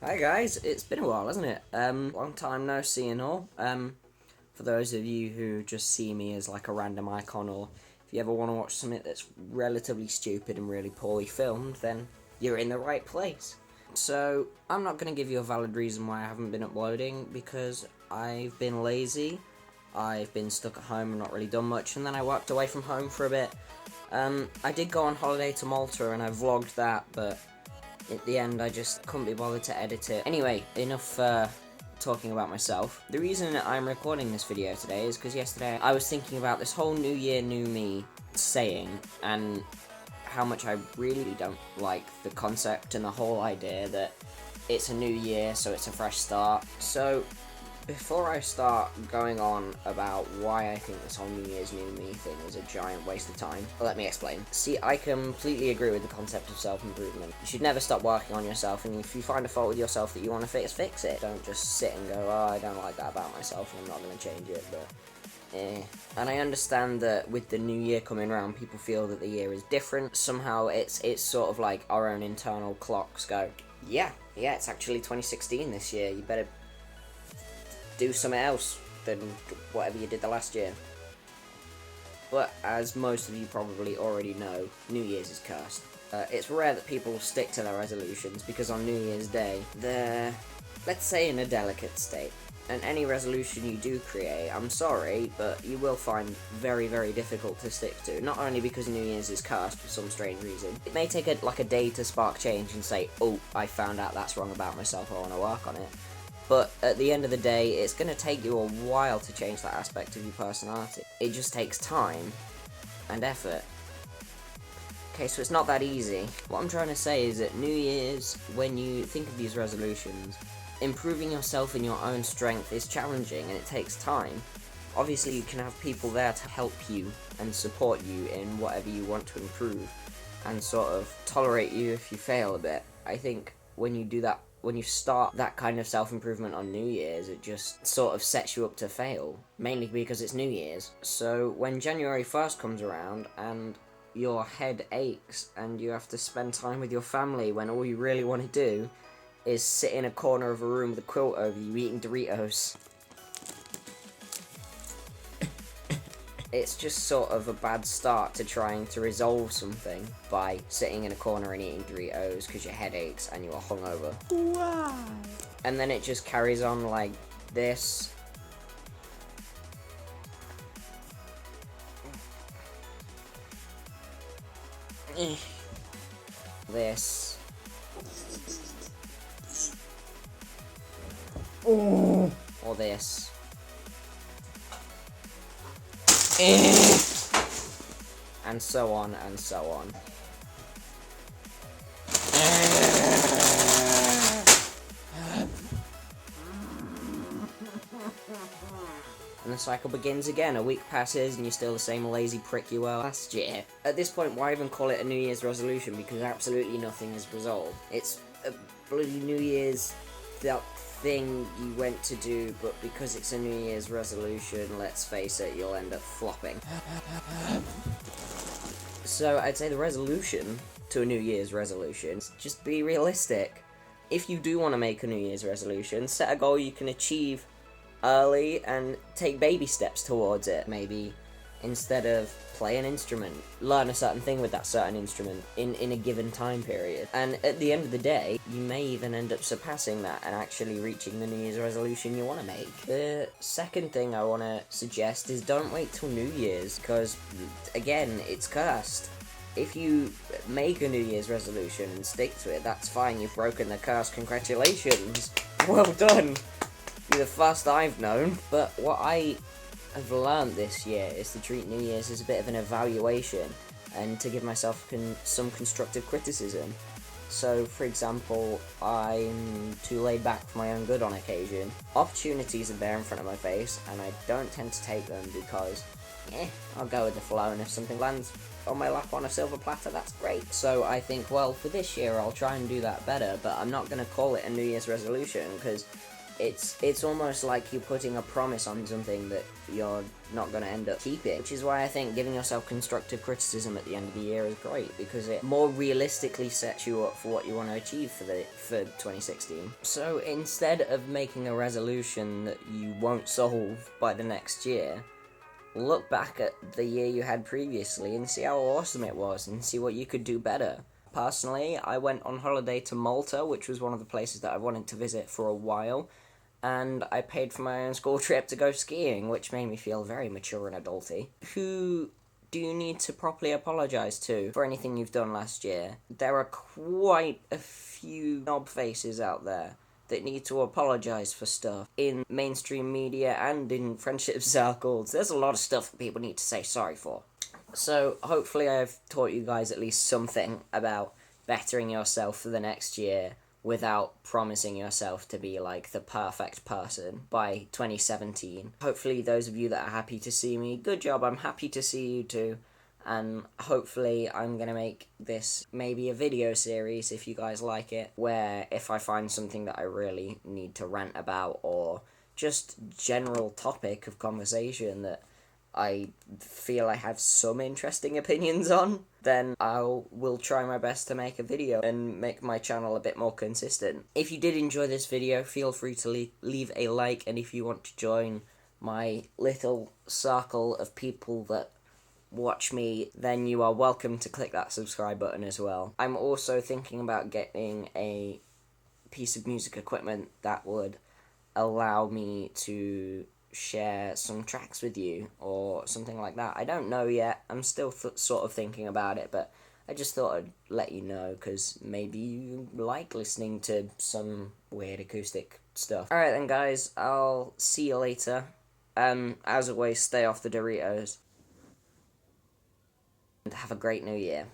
Hi guys, it's been a while, hasn't it? Long time no see and all. For those of you who just see me as like a random icon, or if you ever want to watch something that's relatively stupid and really poorly filmed, then you're in the right place. So, I'm not going to give you a valid reason why I haven't been uploading, because I've been lazy, I've been stuck at home and not really done much, and then I worked away from home for a bit. I did go on holiday to Malta and I vlogged that, but at the end I just couldn't be bothered to edit it. Anyway, enough talking about myself. The reason I'm recording this video today is because yesterday I was thinking about this whole New Year, New Me saying, and how much I really don't like the concept and the whole idea that it's a new year, so it's a fresh start. So, before I start going on about why I think this whole New Year's New Me thing is a giant waste of time, let me explain. See, I completely agree with the concept of self-improvement. You should never stop working on yourself, and if you find a fault with yourself that you want to fix, fix it. Don't just sit and go, oh, I don't like that about myself, and I'm not going to change it, but and I understand that with the new year coming around, people feel that the year is different. Somehow it's sort of like our own internal clocks go, yeah, it's actually 2016 this year, you better do something else than whatever you did the last year. But as most of you probably already know, New Year's is cursed. It's rare that people stick to their resolutions because on New Year's Day, they're, let's say, in a delicate state. And any resolution you do create, I'm sorry, but you will find very, very difficult to stick to. Not only because New Year's is cursed for some strange reason. It may take a day to spark change and say, oh, I found out that's wrong about myself, I want to work on it. But at the end of the day, it's going to take you a while to change that aspect of your personality. It just takes time and effort. Okay, so it's not that easy. What I'm trying to say is that New Year's, when you think of these resolutions, improving yourself in your own strength is challenging and it takes time. Obviously, you can have people there to help you and support you in whatever you want to improve and sort of tolerate you if you fail a bit. I think when you do that, when you start that kind of self-improvement on New Year's, it just sort of sets you up to fail, mainly because it's New Year's. So when January 1st comes around and your head aches and you have to spend time with your family when all you really want to do is sit in a corner of a room with a quilt over you eating Dortios, it's just sort of a bad start to trying to resolve something by sitting in a corner and eating Doritos because your head aches and you are hungover. Why? And then it just carries on like this. This. Oh. Or this. And so on and so on. And the cycle begins again. A week passes and you're still the same lazy prick you were last year. At this point, why even call it a New Year's resolution? Because absolutely nothing is resolved. It's a bloody New Year's thing you went to do, but because it's a New Year's resolution, let's face it, you'll end up flopping. So I'd say the resolution to a New Year's resolution is just be realistic. If you do want to make a New Year's resolution, set a goal you can achieve early and take baby steps towards it. Maybe instead of play an instrument, learn a certain thing with that certain instrument in a given time period. And at the end of the day, you may even end up surpassing that and actually reaching the New Year's resolution you want to make. The second thing I want to suggest is don't wait till New Year's, because again, it's cursed. If you make a New Year's resolution and stick to it, that's fine, you've broken the curse, congratulations, well done. You're the first I've known. But what I have learned this year is to treat New Year's as a bit of an evaluation and to give myself some constructive criticism. So, for example, I'm too laid back for my own good on occasion. Opportunities are there in front of my face, and I don't tend to take them because, I'll go with the flow, and if something lands on my lap on a silver platter, that's great. So I think, well, for this year, I'll try and do that better, but I'm not going to call it a New Year's resolution, because it's almost like you're putting a promise on something that you're not going to end up keeping, which is why I think giving yourself constructive criticism at the end of the year is great, because it more realistically sets you up for what you want to achieve for 2016. So instead of making a resolution that you won't solve by the next year, look back at the year you had previously and see how awesome it was and see what you could do better. Personally, I went on holiday to Malta, which was one of the places that I wanted to visit for a while, and I paid for my own school trip to go skiing, which made me feel very mature and adulty. Who do you need to properly apologise to for anything you've done last year? There are quite a few knob faces out there that need to apologise for stuff in mainstream media and in friendship circles. There's a lot of stuff that people need to say sorry for. So hopefully I've taught you guys at least something about bettering yourself for the next year without promising yourself to be like the perfect person by 2017. Hopefully those of you that are happy to see me, good job, I'm happy to see you too. And hopefully I'm going to make this maybe a video series if you guys like it, where if I find something that I really need to rant about or just general topic of conversation that I feel I have some interesting opinions on, then I will try my best to make a video and make my channel a bit more consistent. If you did enjoy this video, feel free to leave a like, and if you want to join my little circle of people that watch me, then you are welcome to click that subscribe button as well. I'm also thinking about getting a piece of music equipment that would allow me to share some tracks with you or something like that. I don't know yet. I'm still sort of thinking about it, but I just thought I'd let you know because maybe you like listening to some weird acoustic stuff. Alright then guys, I'll see you later. As always, stay off the Dortios. And have a great new year.